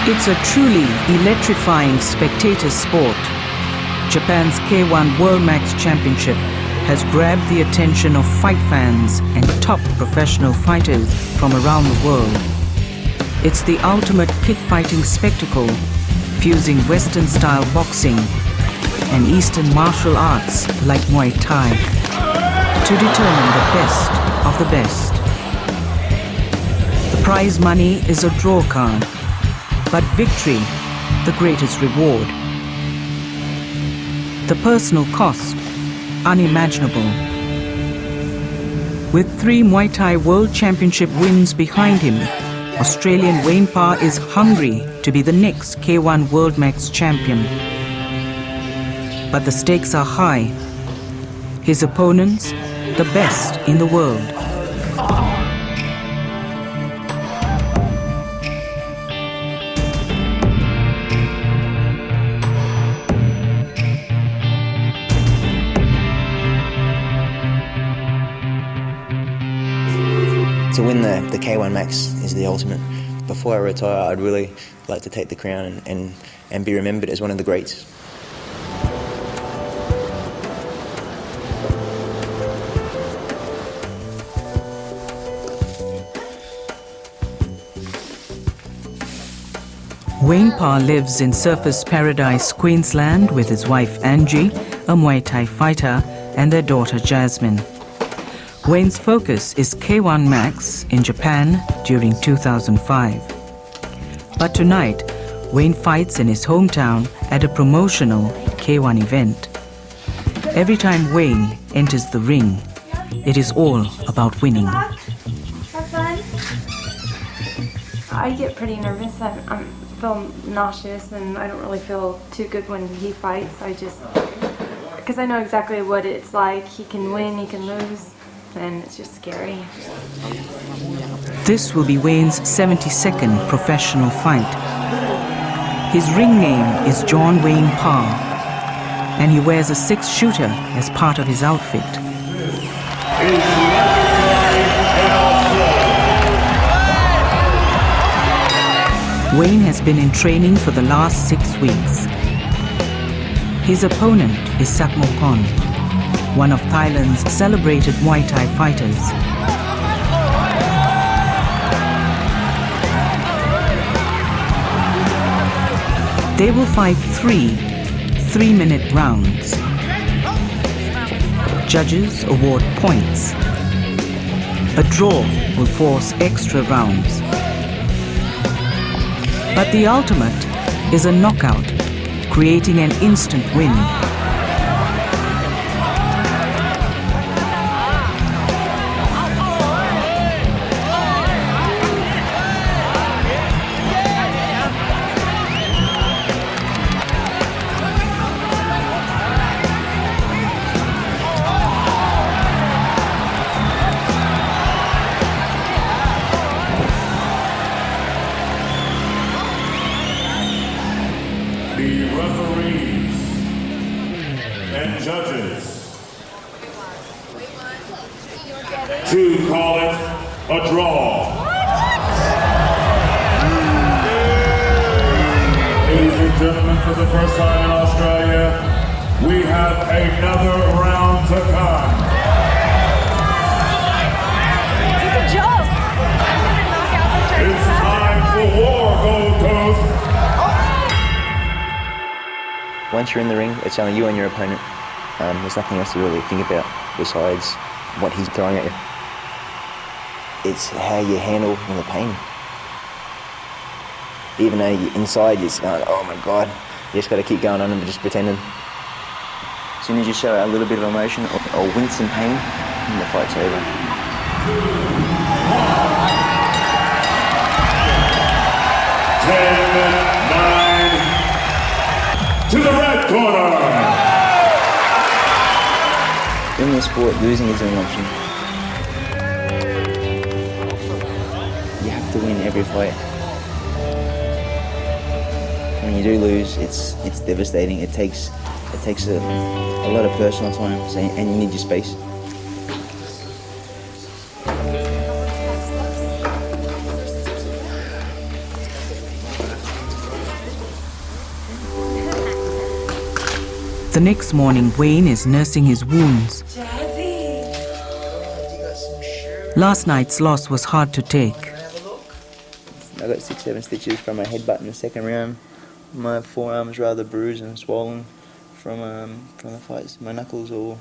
It's a truly electrifying spectator sport. Japan's K1 World Max Championship has grabbed the attention of fight fans and top professional fighters from around the world. It's the ultimate kick-fighting spectacle, fusing Western-style boxing and Eastern martial arts like Muay Thai to determine the best of the best. The prize money is a draw card, but victory the greatest reward. The personal cost unimaginable. With 3 Muay Thai World Championship wins behind him, Australian Wayne Parr is hungry to be the next K1 World Max champion. But the stakes are high. His opponents, the best in the world. To win the K1 Max is the ultimate. Before I retire, I'd really like to take the crown and be remembered as one of the greats. Wayne Parr lives in Surfers Paradise, Queensland with his wife Angie, a Muay Thai fighter, and their daughter Jasmine. Wayne's focus is K1 Max in Japan during 2005. But tonight, Wayne fights in his hometown at a promotional K1 event. Every time Wayne enters the ring, it is all about winning. Have fun. I get pretty nervous. I feel nauseous and I don't really feel too good when he fights. Because I know exactly what it's like. He can win, he can lose. And it's just scary. This will be Wayne's 72nd professional fight. His ring name is John Wayne Parr, and he wears a 6-shooter as part of his outfit. Wayne has been in training for the last 6 weeks. His opponent is Sakmokon, one of Thailand's celebrated Muay Thai fighters. They will fight 3 3-minute rounds. Judges award points. A draw will force extra rounds. But the ultimate is a knockout, creating an instant win. The referees and judges to call it a draw. Ladies and gentlemen, for the first time in Australia, we have another round to come. It's a joke. I'm gonna knock out the train. It's time for war, Gold Coast. Once you're in the ring, it's only you and your opponent. There's nothing else to really think about besides what he's throwing at you. It's how you handle the pain. Even though inside you're going, oh my God, you just got to keep going on and just pretending. As soon as you show a little bit of emotion or wince in pain, and the fight's over. 10-9 to the red corner. In this sport, losing isn't an option. You have to win every fight. When you do lose, it's devastating. It takes a lot of personal time, and you need your space. The next morning, Wayne is nursing his wounds. Last night's loss was hard to take. I got 6-7 stitches from a headbutt in the second round. My forearm's rather bruised and swollen from the fights. My knuckles all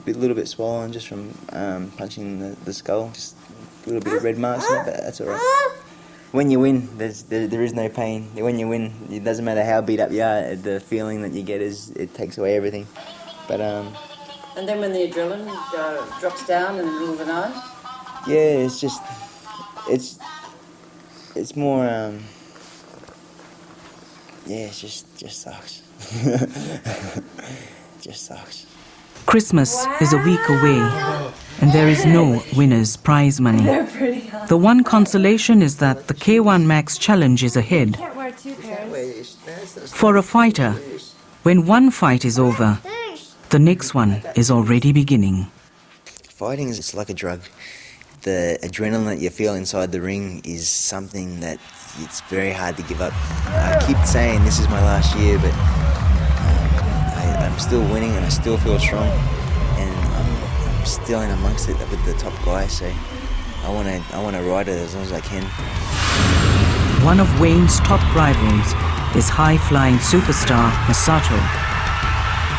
a little bit swollen just from punching the skull. Just a little bit of red marks on it, but that's all right. When you win, there is no pain. When you win, it doesn't matter how beat up you are. The feeling that you get it takes away everything. But and then when the adrenaline drops down in the middle of the night. Yeah, it's more. Yeah, it just sucks. Just sucks. Christmas is a week away, and there is no winner's prize money. The one consolation is that the K1 Max Challenge is ahead. Can't wear two pairs. For a fighter, when one fight is over, the next one is already beginning. Fighting is like a drug. The adrenaline that you feel inside the ring is something that it's very hard to give up. I keep saying this is my last year, but I'm still winning and I still feel strong, and I'm still in amongst it with the top guys. So I want to ride it as long as I can. One of Wayne's top rivals is high-flying superstar Masato.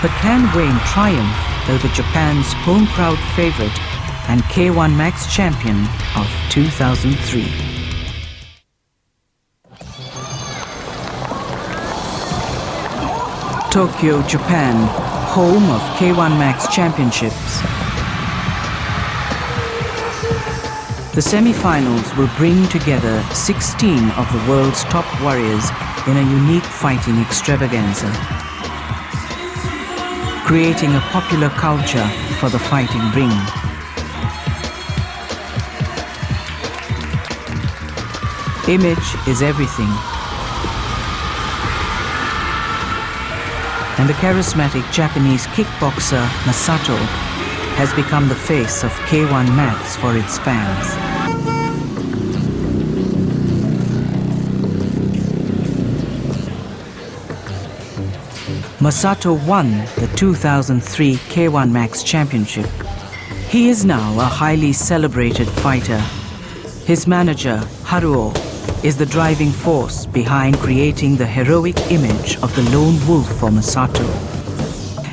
But can Wayne triumph over Japan's home crowd favorite and K1 Max champion of 2003? Tokyo, Japan, home of K1 Max championships. The semi-finals will bring together 16 of the world's top warriors in a unique fighting extravaganza, creating a popular culture for the fighting ring. Image is everything. And the charismatic Japanese kickboxer Masato has become the face of K1 Max for its fans. Masato won the 2003 K1 Max Championship. He is now a highly celebrated fighter. His manager, Haruo, is the driving force behind creating the heroic image of the lone wolf for Masato,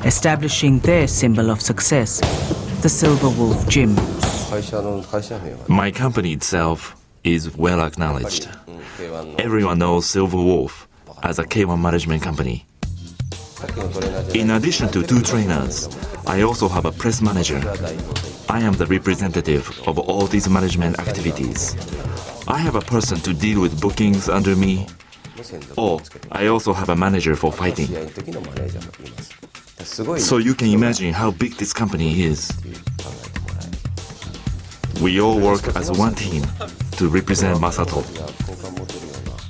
establishing their symbol of success, the Silver Wolf Gym. My company itself is well acknowledged. Everyone knows Silver Wolf as a K1 management company. In addition to 2 trainers, I also have a press manager. I am the representative of all these management activities. I have a person to deal with bookings under me. Oh, I also have a manager for fighting. So you can imagine how big this company is. We all work as one team to represent Masato.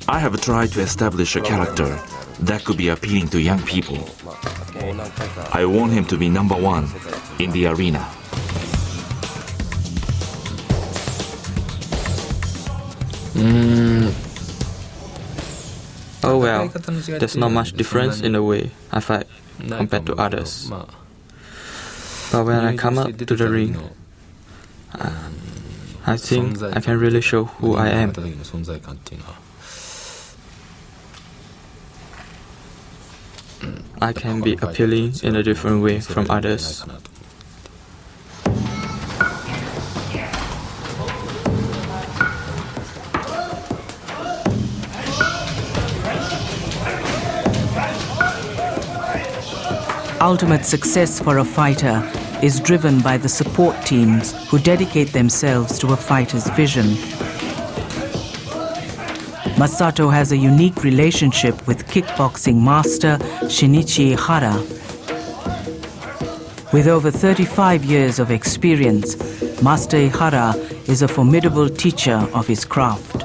I have tried to establish a character that could be appealing to young people. I want him to be number 1 in the arena. Oh well, there's not much difference in the way I fight compared to others. But when I come up to the ring, I think I can really show who I am. I can be appealing in a different way from others. Ultimate success for a fighter is driven by the support teams who dedicate themselves to a fighter's vision. Masato has a unique relationship with kickboxing master Shinichi Ihara. With over 35 years of experience, Master Ihara is a formidable teacher of his craft.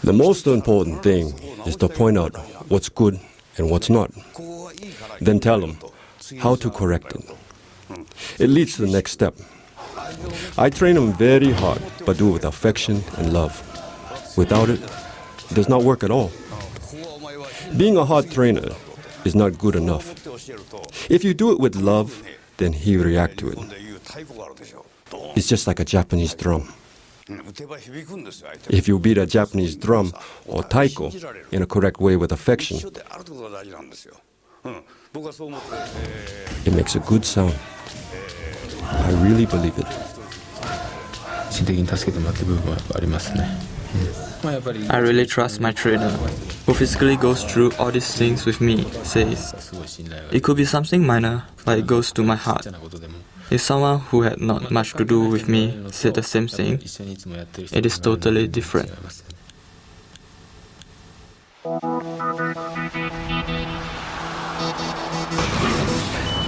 The most important thing is to point out what's good and what's not. Then tell them how to correct it. It leads to the next step. I train them very hard, but do it with affection and love. Without it, it does not work at all. Being a hard trainer is not good enough. If you do it with love, then he will react to it. It's just like a Japanese drum. If you beat a Japanese drum or taiko in a correct way with affection, it makes a good sound. I really believe it. I really trust my trainer, who physically goes through all these things with me, says. It could be something minor, but it goes to my heart. If someone who had not much to do with me said the same thing, it is totally different.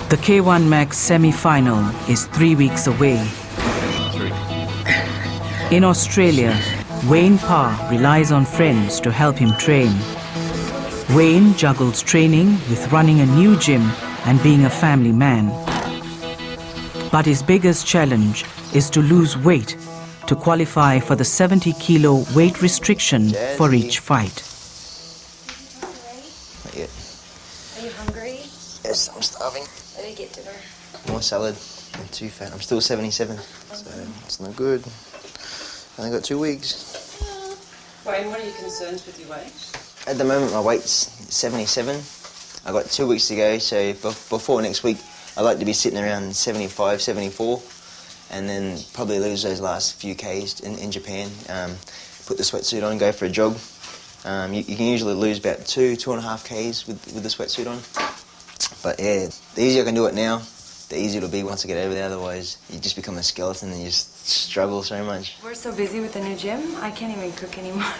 The K1 Max semi-final is 3 weeks away. In Australia, Wayne Parr relies on friends to help him train. Wayne juggles training with running a new gym and being a family man. But his biggest challenge is to lose weight to qualify for the 70-kilo weight restriction for each fight. Not yet. Are you hungry? Yes, I'm starving. Let me get dinner. More salad. I'm too fat. I'm still 77, so it's not good. I only got 2 weeks. Wayne, what are your concerns with your weight? At the moment, my weight's 77. I got 2 weeks to go, so before next week, I'd like to be sitting around 75, 74, and then probably lose those last few Ks in Japan. Put the sweatsuit on, go for a jog. You can usually lose about 2.5 Ks with the sweatsuit on. But yeah, the easier I can do it now, the easier it'll be once I get over there. Otherwise, you just become a skeleton and you just struggle so much. We're so busy with the new gym, I can't even cook anymore.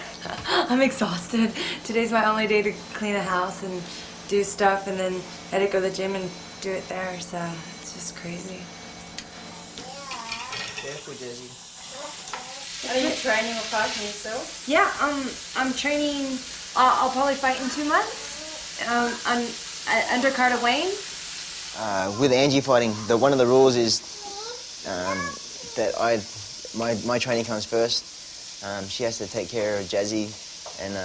I'm exhausted. Today's my only day to clean the house and do stuff, and then I had to go to the gym and do it there, so it's just crazy. Careful, Jazzy. Are you training or fighting yourself? Yeah, I'm training. I'll probably fight in 2 months. I'm undercard of Wayne. With Angie fighting, one of the rules is that my training comes first. She has to take care of Jazzy, and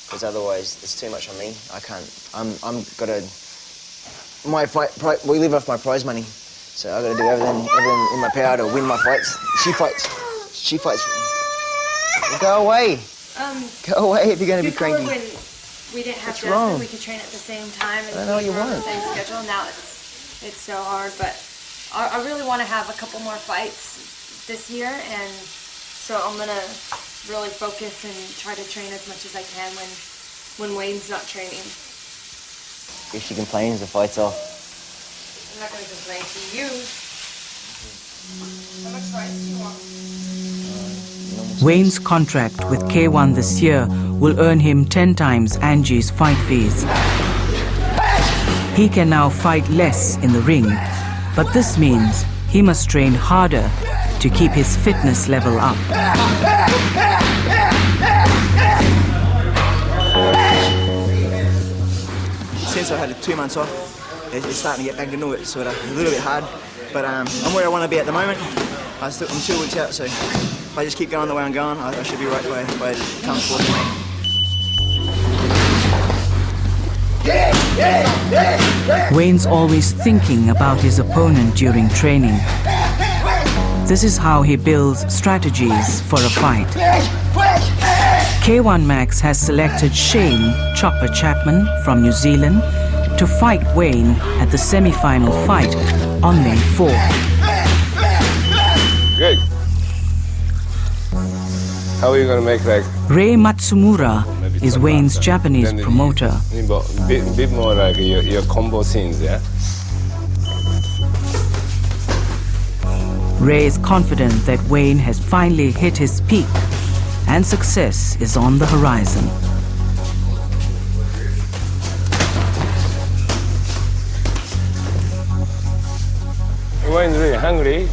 because otherwise it's too much on me. I can't. I'm gotta. My fight. We live off my prize money, so I gotta do everything in my power to win my fights. She fights. Go away. Go away if you're gonna be cranky. When we didn't have Jasmine, wrong? we could train at the same time and I know you we were on the want. same schedule. Now it's so hard, but I really want to have a couple more fights this year, and so I'm gonna really focus and try to train as much as I can when Wayne's not training. If she complains, the fight's off. I'm not gonna complain to you. How much rice do you want? Wayne's contract with K1 this year will earn him 10 times Angie's fight fees. He can now fight less in the ring, but this means he must train harder to keep his fitness level up. Since I had 2 months off, it's starting to get back into it, sort of a little bit hard, but I'm where I want to be at the moment. I'm 2 weeks out, so if I just keep going the way I'm going, I should be right where it comes for me. Wayne's always thinking about his opponent during training. This is how he builds strategies for a fight. K1 Max has selected Shane Chopper Chapman from New Zealand to fight Wayne at the semi-final fight on May 4th. Good. How are you going to make like... Rei Matsumura is Wayne's Japanese promoter. Bit more like your combo scenes, yeah? Ray is confident that Wayne has finally hit his peak and success is on the horizon. Wayne's really hungry.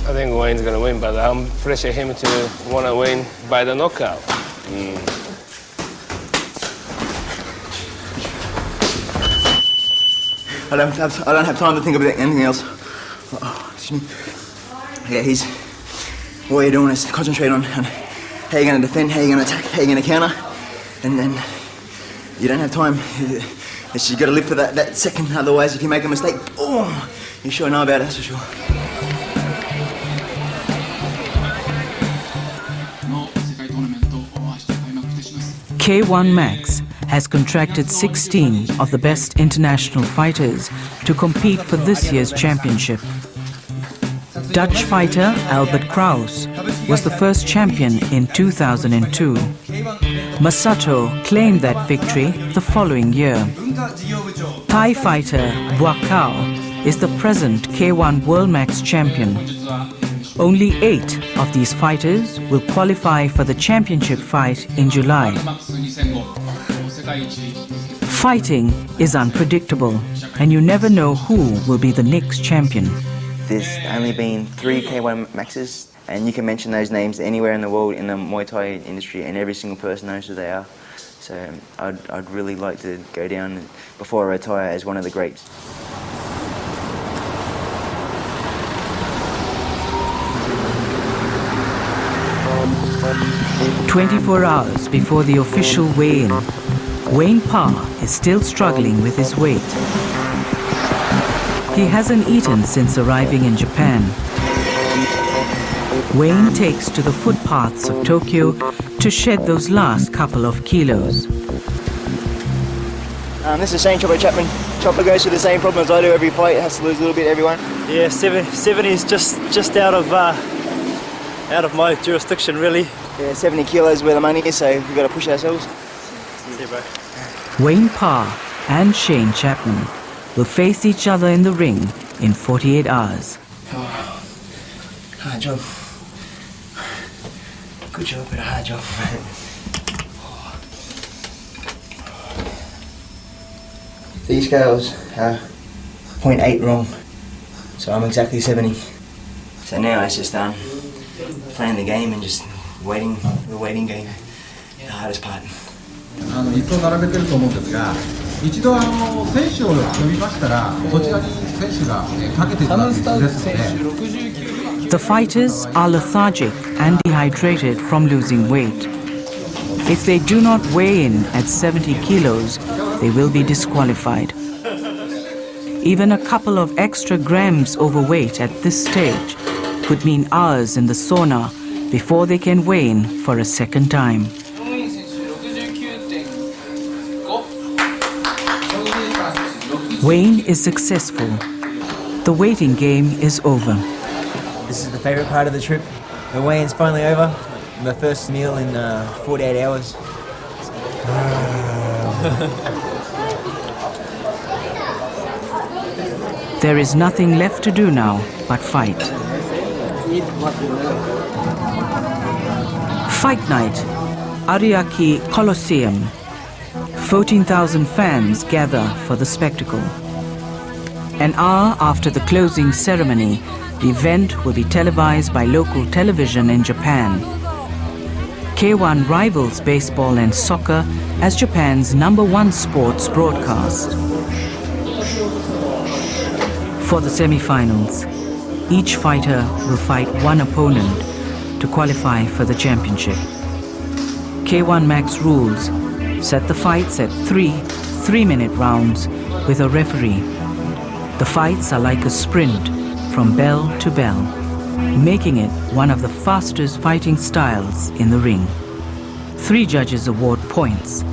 I think Wayne's going to win, but I'm pressure him to want to win by the knockout. I don't have time to think about anything else. Excuse me. Yeah, all you're doing is concentrate on how you're going to defend, how you're going to attack, how you're going to counter. and then you don't have time. It's you got to live for that second. Otherwise, if you make a mistake, oh, you sure know about it. That's for sure. K1 Max has contracted 16 of the best international fighters to compete for this year's championship. Dutch fighter Albert Kraus was the first champion in 2002. Masato claimed that victory the following year. Thai fighter Borьba K-1 is the present K1 World Max champion. Only 8 of these fighters will qualify for the championship fight in July. Fighting is unpredictable, and you never know who will be the next champion. There's only been 3 K1 Maxes, and you can mention those names anywhere in the world in the Muay Thai industry, and every single person knows who they are. So I'd really like to go down before I retire as one of the greats. 24 hours before the official weigh-in, Wayne Parr is still struggling with his weight. He hasn't eaten since arriving in Japan. Wayne takes to the footpaths of Tokyo to shed those last couple of kilos. This is Shane Chopper Chapman. Chopper goes through the same problem as I do every fight. Has to lose a little bit, everyone. Yeah, 70 is just out of my jurisdiction, really. Yeah, 70 kilos where the money is, so we've got to push ourselves. Yeah, bro. Wayne Parr and Shane Chapman will face each other in the ring in 48 hours. Hard job. Good job, but a hard job. These scales are 0.8 wrong, so I'm exactly 70. So now it's just playing the game and just waiting, the waiting game, the hardest part. 椅子を並べてると思うんですが、一度選手を呼びましたら、こちらに選手がかけていただく椅子ですので。 The fighters are lethargic and dehydrated from losing weight. If they do not weigh in at 70 kilos, they will be disqualified. Even a couple of extra grams overweight at this stage could mean hours in the sauna before they can weigh in for a second time. Wayne is successful. The waiting game is over. This is the favourite part of the trip. The weigh-in's finally over. My first meal in 48 hours. There is nothing left to do now but fight. Fight night, Ariake Coliseum. 14,000 fans gather for the spectacle. An hour after the closing ceremony, the event will be televised by local television in Japan. K1 rivals baseball and soccer as Japan's #1 sports broadcast. For the semi-finals, each fighter will fight one opponent to qualify for the championship. K1 Max rules set the fights at 3 3-minute rounds with a referee. The fights are like a sprint from bell to bell, making it one of the fastest fighting styles in the ring. 3 judges award points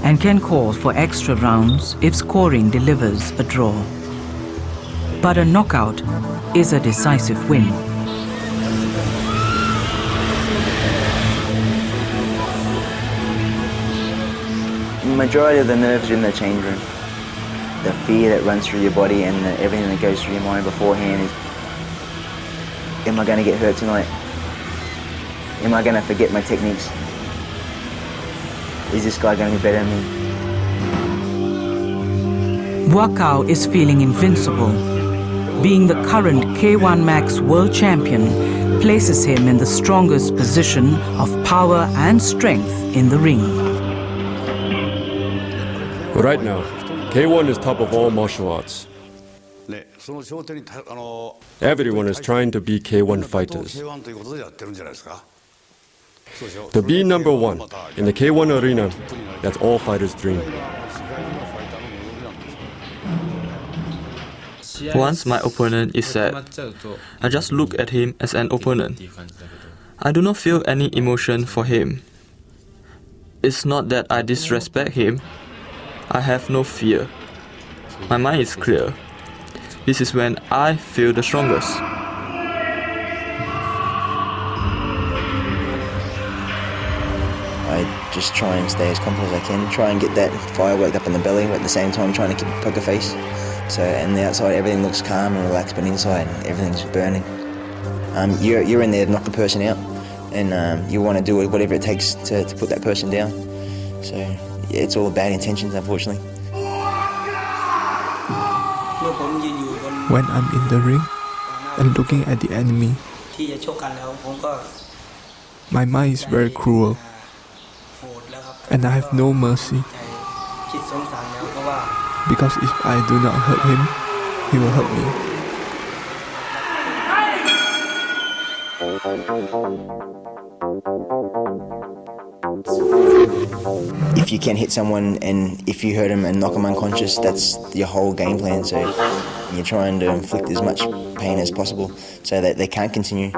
and can call for extra rounds if scoring delivers a draw. But a knockout is a decisive win. The majority of the nerves are in the change room. The fear that runs through your body and everything that goes through your mind beforehand is, am I going to get hurt tonight? Am I going to forget my techniques? Is this guy going to be better than me? Borьba is feeling invincible. Being the current K1 Max world champion places him in the strongest position of power and strength in the ring. Right now, K1 is top of all martial arts. Everyone is trying to be K1 fighters. To be number one in the K1 arena, that's all fighters' dream. Once my opponent is sad, I just look at him as an opponent. I do not feel any emotion for him. It's not that I disrespect him. I have no fear. My mind is clear. This is when I feel the strongest. I just try and stay as confident as I can, try and get that fire worked up in the belly, but at the same time trying to keep a poker face. So, and the outside everything looks calm and relaxed, but inside everything's burning. You're in there to knock the person out, and you want to do whatever it takes to put that person down. So yeah, it's all bad intentions, unfortunately. When I'm in the ring and looking at the enemy, my mind is very cruel, and I have no mercy. Because if I do not hurt him, he will hurt me. If you can hit someone and if you hurt him and knock him unconscious, that's your whole game plan. So you're trying to inflict as much pain as possible so that they can't continue.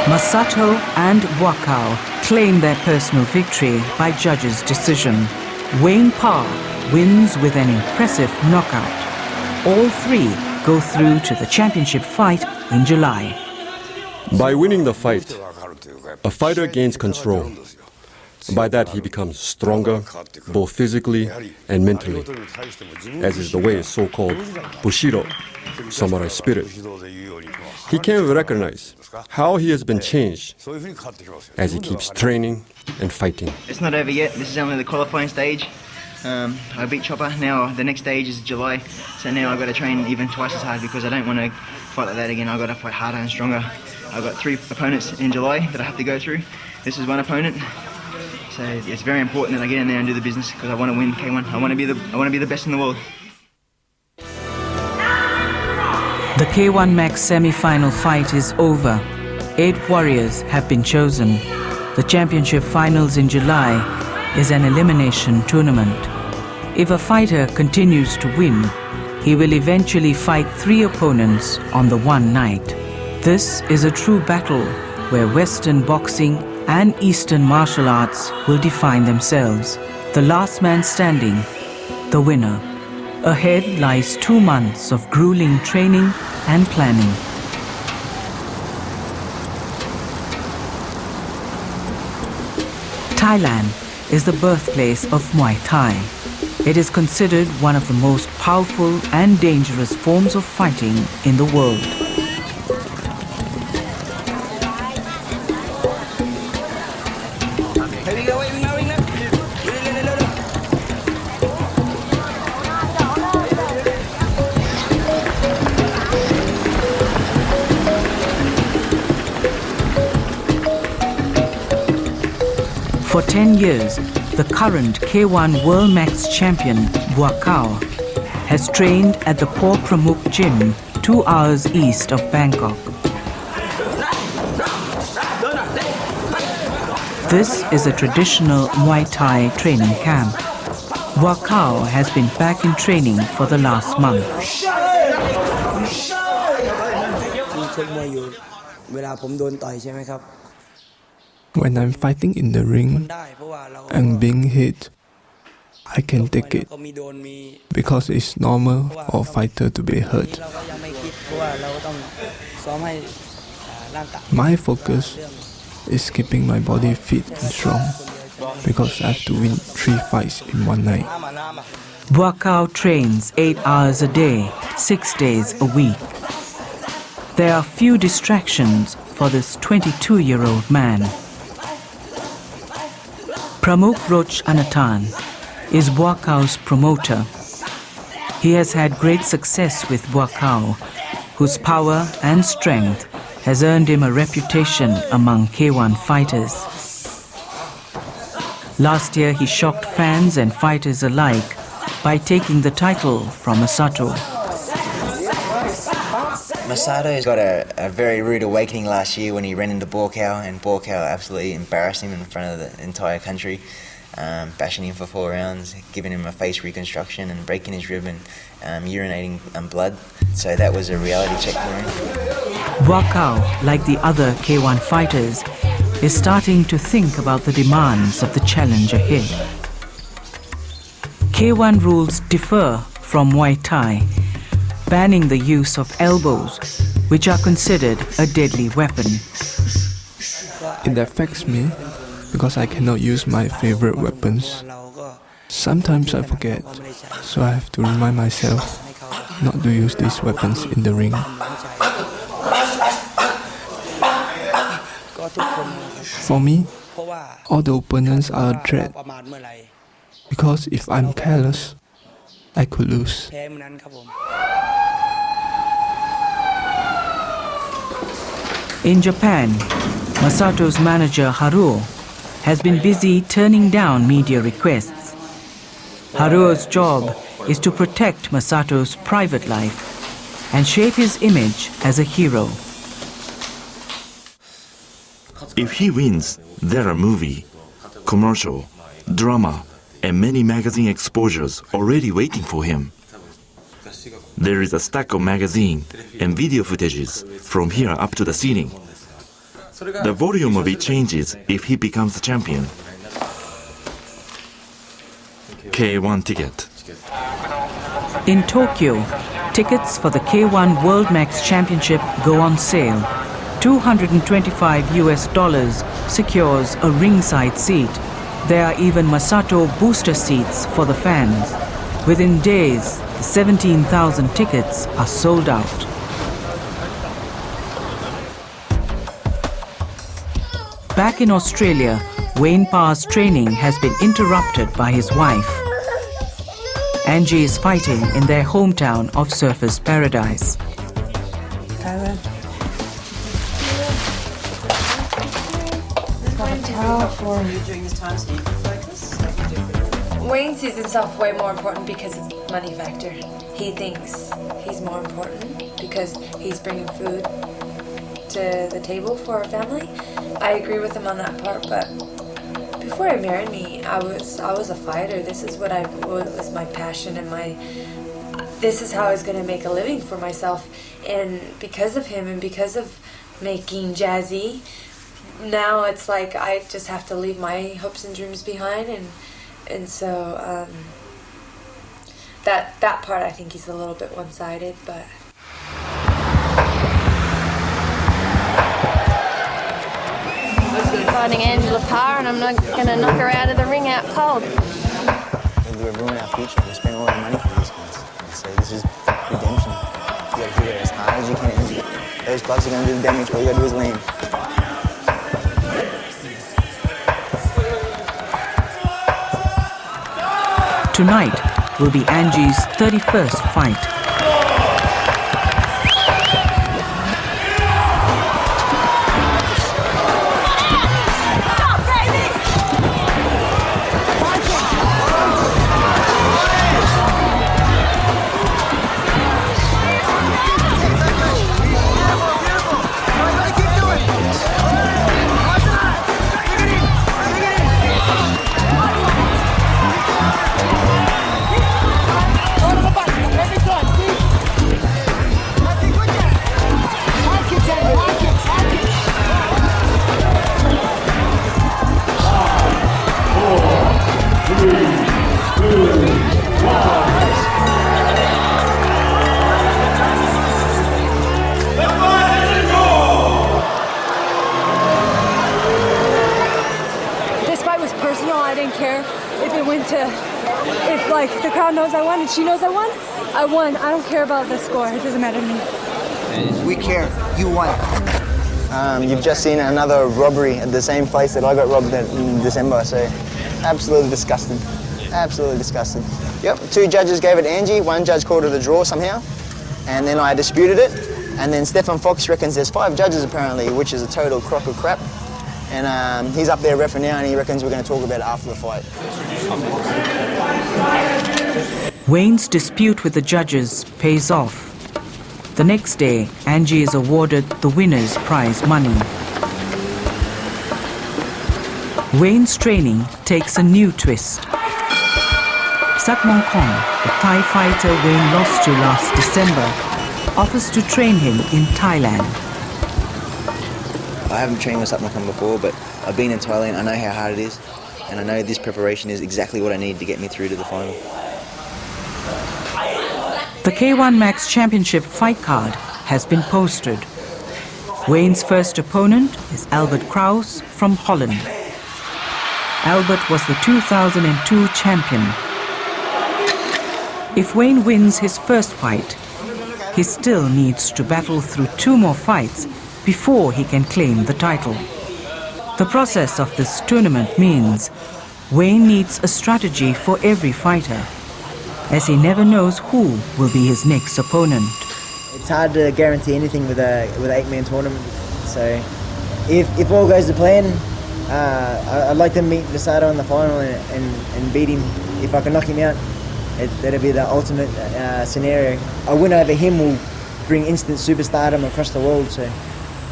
Masato and Wakao claim their personal victory by judges' decision. Wayne Parr wins with an impressive knockout. All three go through to the championship fight in July. By winning the fight, a fighter gains control. By that, he becomes stronger, both physically and mentally, as is the way his so-called Bushido, samurai spirit. He can recognize how he has been changed as he keeps training and fighting. It's not over yet. This is only the qualifying stage. I beat Chopper. Now the next stage is July. So now I've got to train even twice as hard because I don't want to fight like that again. I've got to fight harder and stronger. I've got 3 opponents in July that I have to go through. This is one opponent. So it's very important that I get in there and do the business because I want to win K1. I want to be the best in the world. The K1 Max semi-final fight is over. 8 warriors have been chosen. The championship finals in July is an elimination tournament. If a fighter continues to win, he will eventually fight 3 opponents on the one night. This is a true battle where Western boxing and Eastern martial arts will define themselves. The last man standing, the winner. Ahead lies 2 months of grueling training and planning. Thailand is the birthplace of Muay Thai. It is considered one of the most powerful and dangerous forms of fighting in the world. For 10 years, the current K1 World Max champion, Wakao, has trained at the Por Pramukh Gym 2 hours east of Bangkok. This is a traditional Muay Thai training camp. Wakao has been back in training for the last month. When I'm fighting in the ring and being hit, I can take it because it's normal for a fighter to be hurt. My focus is keeping my body fit and strong because I have to win 3 fights in one night. K-1 trains 8 hours a day, 6 days a week. There are few distractions for this 22-year-old man. Pramukh Roch Anatan is K-1's promoter. He has had great success with K-1, whose power and strength has earned him a reputation among K1 fighters. Last year he shocked fans and fighters alike by taking the title from Masato. Masato got a very rude awakening last year when he ran into K-1, and K-1 absolutely embarrassed him in front of the entire country, bashing him for 4 rounds, giving him a face reconstruction and breaking his rib and urinating blood. So that was a reality check for him. K-1, like the other K1 fighters, is starting to think about the demands of the challenge ahead. K1 rules differ from Muay Thai, banning the use of elbows, which are considered a deadly weapon. It affects me because I cannot use my favorite weapons. Sometimes I forget, so I have to remind myself not to use these weapons in the ring. For me, all the opponents are a threat, because if I'm careless, I could lose. In Japan, Masato's manager Haruo has been busy turning down media requests. Haruo's job is to protect Masato's private life and shape his image as a hero. If he wins, there are movie, commercial, drama, and many magazine exposures already waiting for him. There is a stack of magazine and video footages from here up to the ceiling. The volume of it changes if he becomes the champion. K1 ticket. In Tokyo, tickets for the K1 World Max Championship go on sale. $225 secures a ringside seat. There are even Masato booster seats for the fans. Within days, the 17,000 tickets are sold out. Back in Australia, Wayne Parr's training has been interrupted by his wife. Angie is fighting in their hometown of Surfers Paradise. Wayne sees himself way more important because of money factor. He thinks he's more important because he's bringing food to the table for our family. I agree with him on that part, but before he married me, I was a fighter. This is what was my passion, and this is how I was going to make a living for myself. And because of him and because of making Jazzy, now it's like I just have to leave my hopes and dreams behind, and so that part I think he's a little bit one-sided, but. Fighting Angela Parr, and I'm not going to knock her out of the ring out cold. We're ruining our future. We're spending all our money for these guys. So this is redemption. You got to hit it as hard as you can. Those gloves are going to do the damage. All you got to do is land. Tonight will be Angie's 31st fight. Every time. personal. I didn't care if it went to, if like the crowd knows I won and she knows I won. I won. I don't care about the score. It doesn't matter to me. We care. You won. You've just seen another robbery at the same place that I got robbed at in December, so absolutely disgusting. Absolutely disgusting. Yep, 2 judges gave it Angie, 1 judge called it a draw somehow, and then I disputed it, and then Stefan Fox reckons there's 5 judges apparently, which is a total crock of crap, and he's up there refereeing now and he reckons we're going to talk about it after the fight. Wayne's dispute with the judges pays off. The next day, Angie is awarded the winner's prize money. Wayne's training takes a new twist. Sakmon Kong, the Thai fighter Wayne lost to last December, offers to train him in Thailand. I haven't trained with Sakmon Kong before, but I've been in Thailand. I know how hard it is, and I know this preparation is exactly what I need to get me through to the final. The K1 Max Championship fight card has been posted. Wayne's first opponent is Albert Kraus from Holland. Albert was the 2002 champion. If Wayne wins his first fight, he still needs to battle through 2 more fights before he can claim the title. The process of this tournament means Wayne needs a strategy for every fighter, as he never knows who will be his next opponent. It's hard to guarantee anything with an 8-man tournament. So if all goes to plan, I'd like to meet Masato in the final and beat him. If I can knock him out, that'd be the ultimate scenario. A win over him will bring instant superstardom across the world. So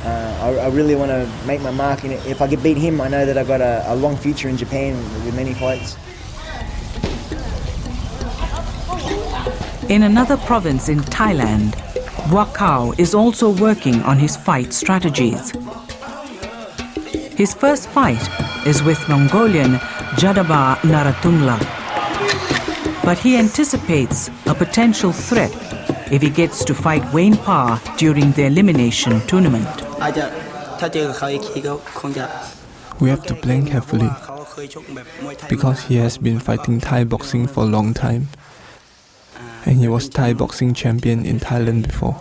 I really want to make my mark in it. If I can beat him, I know that I've got a long future in Japan with many fights. In another province in Thailand, Wakao is also working on his fight strategies. His first fight is with Mongolian Jadaba Naratungla. But he anticipates a potential threat if he gets to fight Wayne Parr during the elimination tournament. We have to plan carefully because he has been fighting Thai boxing for a long time. And he was Thai boxing champion in Thailand before.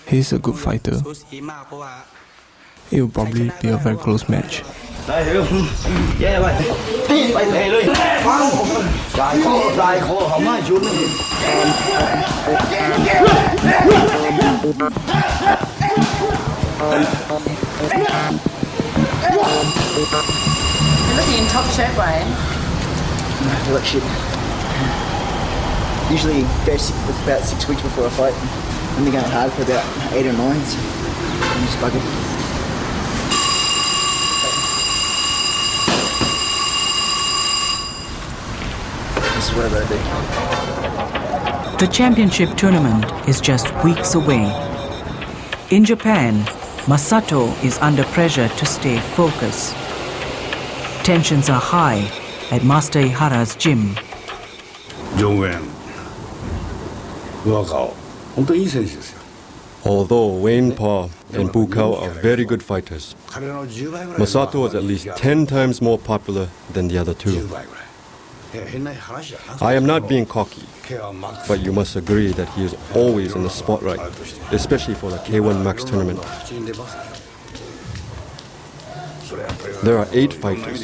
He's a good fighter. It will probably be a very close match. You're looking in top shape, Ryan. I feel like shit. Usually go about 6 weeks before a fight. I've been going hard for about 8 or 9, so I'm just buggered. This is what I gotta do. The championship tournament is just weeks away. In Japan, Masato is under pressure to stay focused. Tensions are high at Master Ihara's gym. Although Wayne Parr and Bukao are very good fighters, Masato is at least 10 times more popular than the other 2. I am not being cocky, but you must agree that he is always in the spotlight, especially for the K1 Max tournament. There are 8 fighters,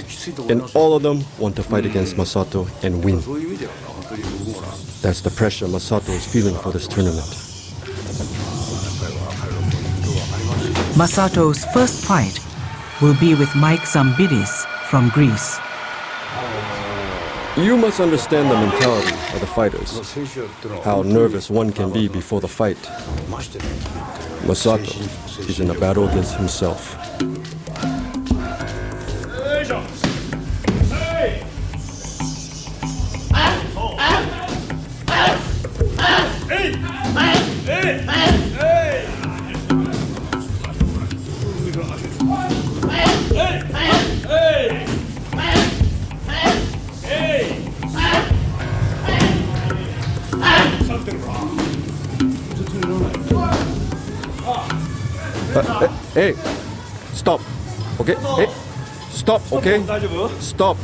and all of them want to fight against Masato and win. That's the pressure Masato is feeling for this tournament. Masato's first fight will be with Mike Zambidis from Greece. You must understand the mentality of the fighters, how nervous one can be before the fight. Masato is in a battle against himself. Hey, Stop. Okay? Hey. Stop, okay? Stop.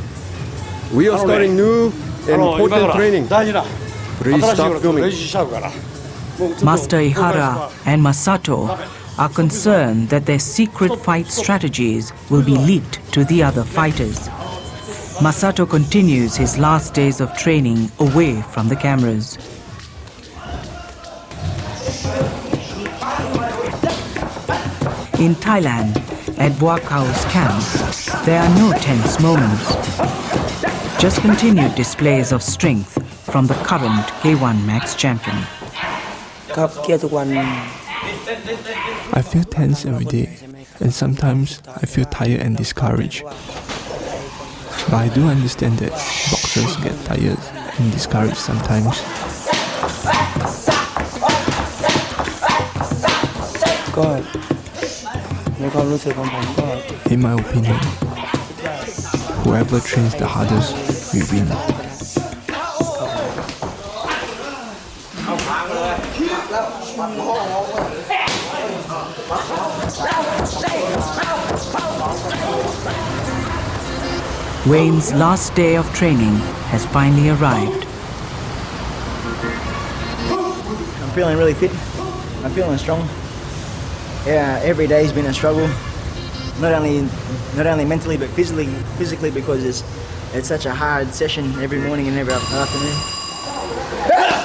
We are starting new and important training. Please stop filming. Master Ihara and Masato are concerned that their secret fight strategies will be leaked to the other fighters. Masato continues his last days of training away from the cameras. In Thailand, at Boakao's camp, there are no tense moments. Just continued displays of strength from the current K1 Max champion. I feel tense every day, and sometimes I feel tired and discouraged. But I do understand that boxers get tired and discouraged sometimes. In my opinion, whoever trains the hardest will win. Wayne's last day of training has finally arrived. I'm feeling really fit. I'm feeling strong. Yeah, every day's been a struggle. Not only mentally but physically because it's such a hard session every morning and every afternoon. Yeah.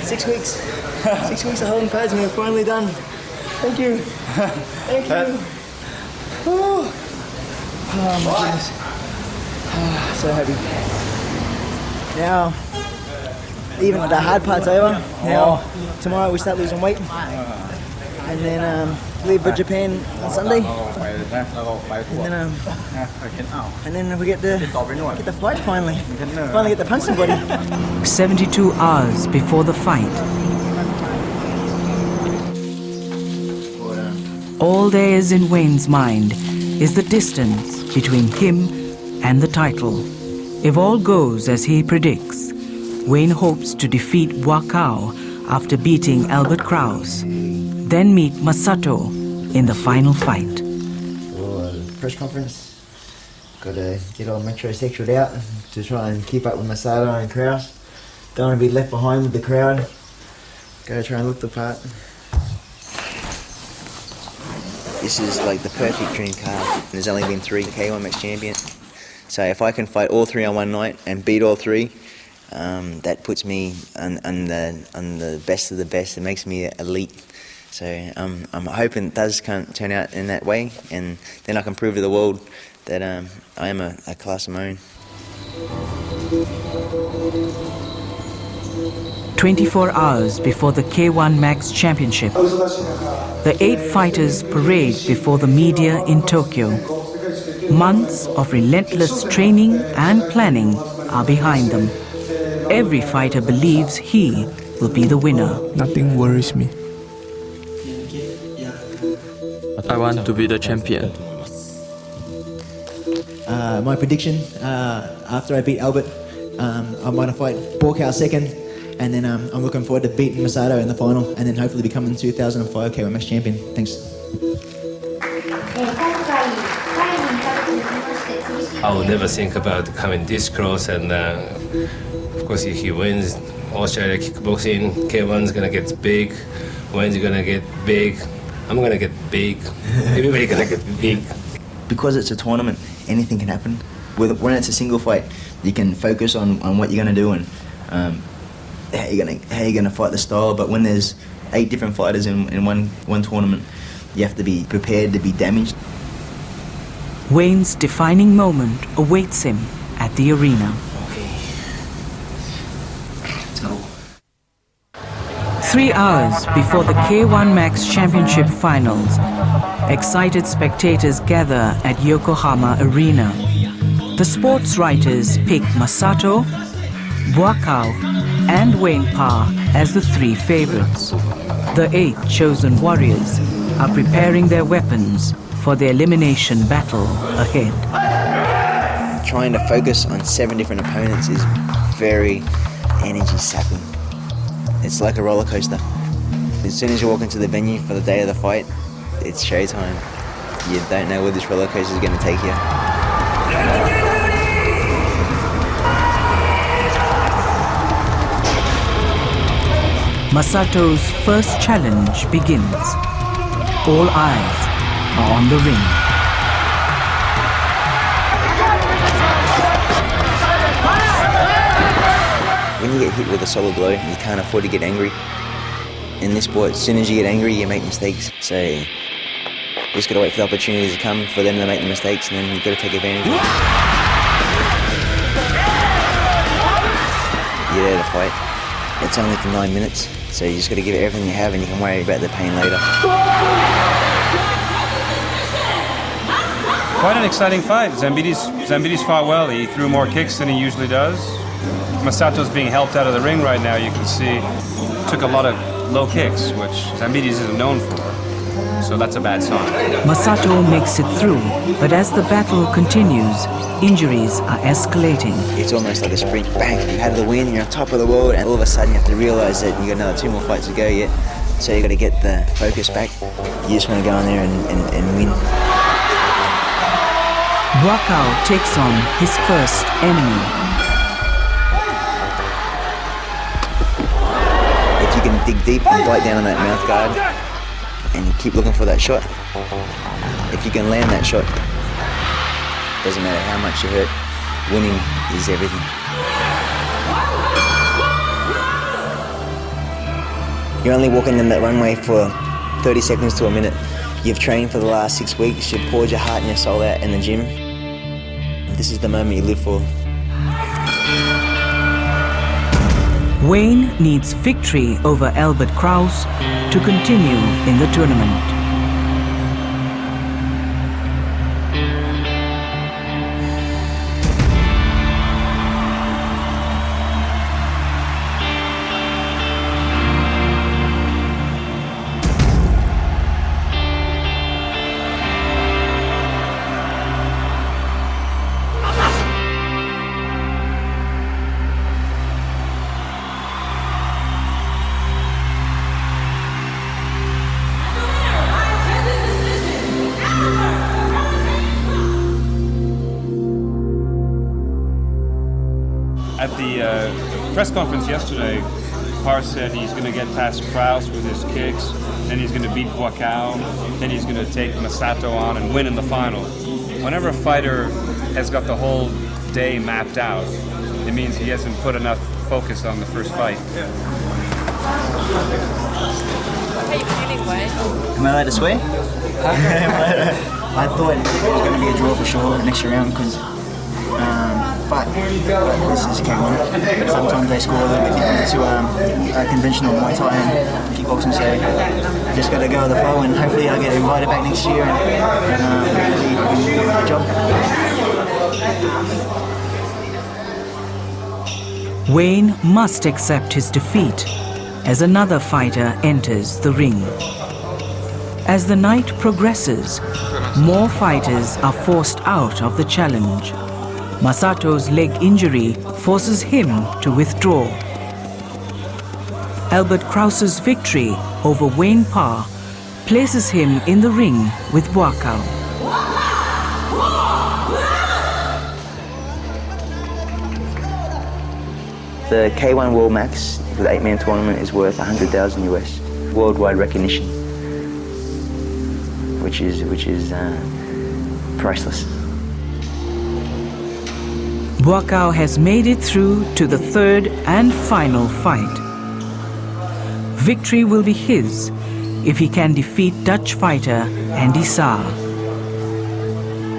6 weeks. 6 weeks of holding pads and we're finally done. Thank you. Thank you. Oh my goodness. So happy. Now, even the hard part's over. Now, tomorrow we start losing weight. And then leave for Japan on Sunday. And then we get the fight finally. Finally get to punch somebody. 72 hours before the fight. All there is in Wayne's mind is the distance between him and the title. If all goes as he predicts, Wayne hopes to defeat Boakao after beating Albert Kraus, then meet Masato in the final fight. Press conference. Got to get all metrosexual out to try and keep up with Masato and Kraus. Don't want to be left behind with the crowd. Got to try and look the part. This is like the perfect dream card. There's only been 3 K1 Max champions. So if I can fight all 3 on one night and beat all 3, that puts me on the best of the best. It makes me elite. So I'm hoping it does turn out in that way, and then I can prove to the world that I am a class of my own. 24 hours before the K1 Max Championship, the 8 fighters parade before the media in Tokyo. Months of relentless training and planning are behind them. Every fighter believes he will be the winner. Nothing worries me. I want to be the champion. My prediction, after I beat Albert, I'm going to fight Boakao second, and then I'm looking forward to beating Masato in the final, and then hopefully becoming 2005 K1 Max champion. Thanks. I would never think about coming this close, and of course if he wins Australia kickboxing, K1's gonna get big, Wayne's gonna get big, I'm gonna get big, everybody's gonna get big. Because it's a tournament, anything can happen. When it's a single fight, you can focus on what you're gonna do and how you're gonna fight the style. But when there's 8 different fighters in one tournament, you have to be prepared to be damaged. Wayne's defining moment awaits him at the arena. Okay. Let's go. 3 hours before the K1 Max Championship finals, excited spectators gather at Yokohama Arena. The The sports writers pick Masato, Boakao, and Wayne Parr as the three favorites. The 8 chosen warriors are preparing their weapons for the elimination battle ahead. Trying to focus on 7 different opponents is very energy sapping. It's like a roller coaster. As soon as you walk into the venue for the day of the fight, it's showtime. You don't know where this roller coaster is going to take you. Masato's first challenge begins. All eyes are on the ring. When you get hit with a solid blow, you can't afford to get angry. In this sport, as soon as you get angry, you make mistakes. So you just got to wait for the opportunities to come for them to make the mistakes, and then you've got to take advantage of it. You're there to fight. It's only for 9 minutes, so you just got to give it everything you have, and you can worry about the pain later. Quite an exciting fight. Zambidi's fought well. He threw more kicks than he usually does. Masato's being helped out of the ring right now. You can see took a lot of low kicks, which Zambidi's isn't known for. So that's a bad sign. Masato makes it through, but as the battle continues, injuries are escalating. It's almost like a sprint. Bang! You had the win. You're on top of the world, and all of a sudden you have to realise that you got another 2 more fights to go yet. So you got to get the focus back. You just want to go in there and win. Boakao takes on his first enemy. If you can dig deep and bite down on that mouth guard and keep looking for that shot, if you can land that shot, doesn't matter how much you hurt, winning is everything. You're only walking in that runway for 30 seconds to a minute. You've trained for the last 6 weeks, you've poured your heart and your soul out in the gym. This is the moment you live for. Wayne needs victory over Albert Kraus to continue in the tournament. At the press conference yesterday, Parr said he's going to get past Kraus with his kicks, then he's going to beat Boakao, then he's going to take Masato on and win in the final. Whenever a fighter has got the whole day mapped out, it means he hasn't put enough focus on the first fight. How are you feeling, Wayne? Am I allowed to swear? I thought it was going to be a draw for sure the next round, because but this is K1. Sometimes they score a little bit different to conventional Muay Thai and kickboxing, so I just got to go with the flow, and hopefully I'll get invited back next year and hopefully do a good job. Wayne must accept his defeat as another fighter enters the ring. As the night progresses, more fighters are forced out of the challenge. Masato's leg injury forces him to withdraw. Albert Kraus's victory over Wayne Parr places him in the ring with Boakao. The K1 World Max for the 8-man tournament is worth 100,000 US. Worldwide recognition, which is priceless. Boakao has made it through to the third and final fight. Victory will be his if he can defeat Dutch fighter Andy Saar.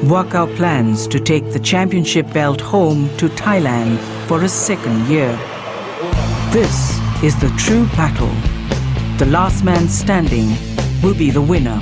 Boakao plans to take the championship belt home to Thailand for a second year. This is the true battle. The last man standing will be the winner.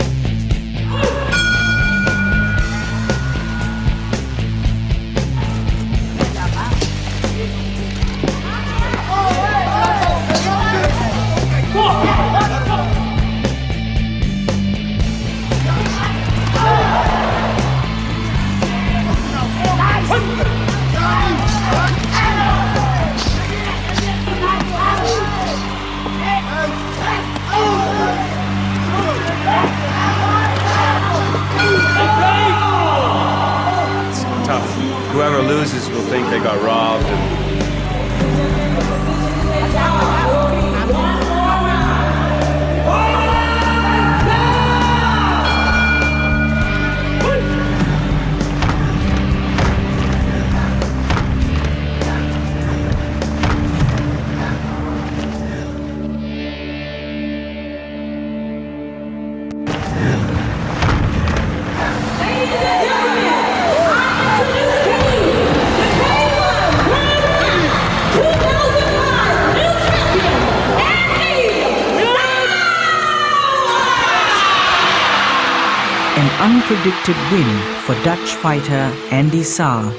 unpredicted win for Dutch fighter Andy Saar.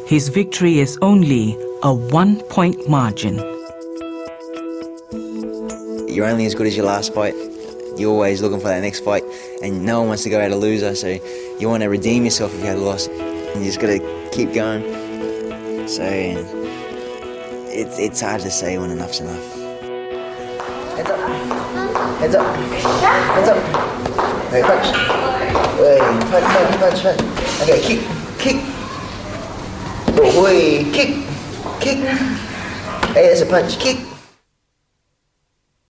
His victory is only a 1-point margin. You're only as good as your last fight. You're always looking for that next fight, and no one wants to go out a loser, so you want to redeem yourself if you had a loss. And you just got to keep going. So it's hard to say when enough's enough. Heads up. Heads up. Heads up. Okay, punch. Wait, punch. Okay, kick. Oh, wait, kick. Hey, that's a punch. Kick.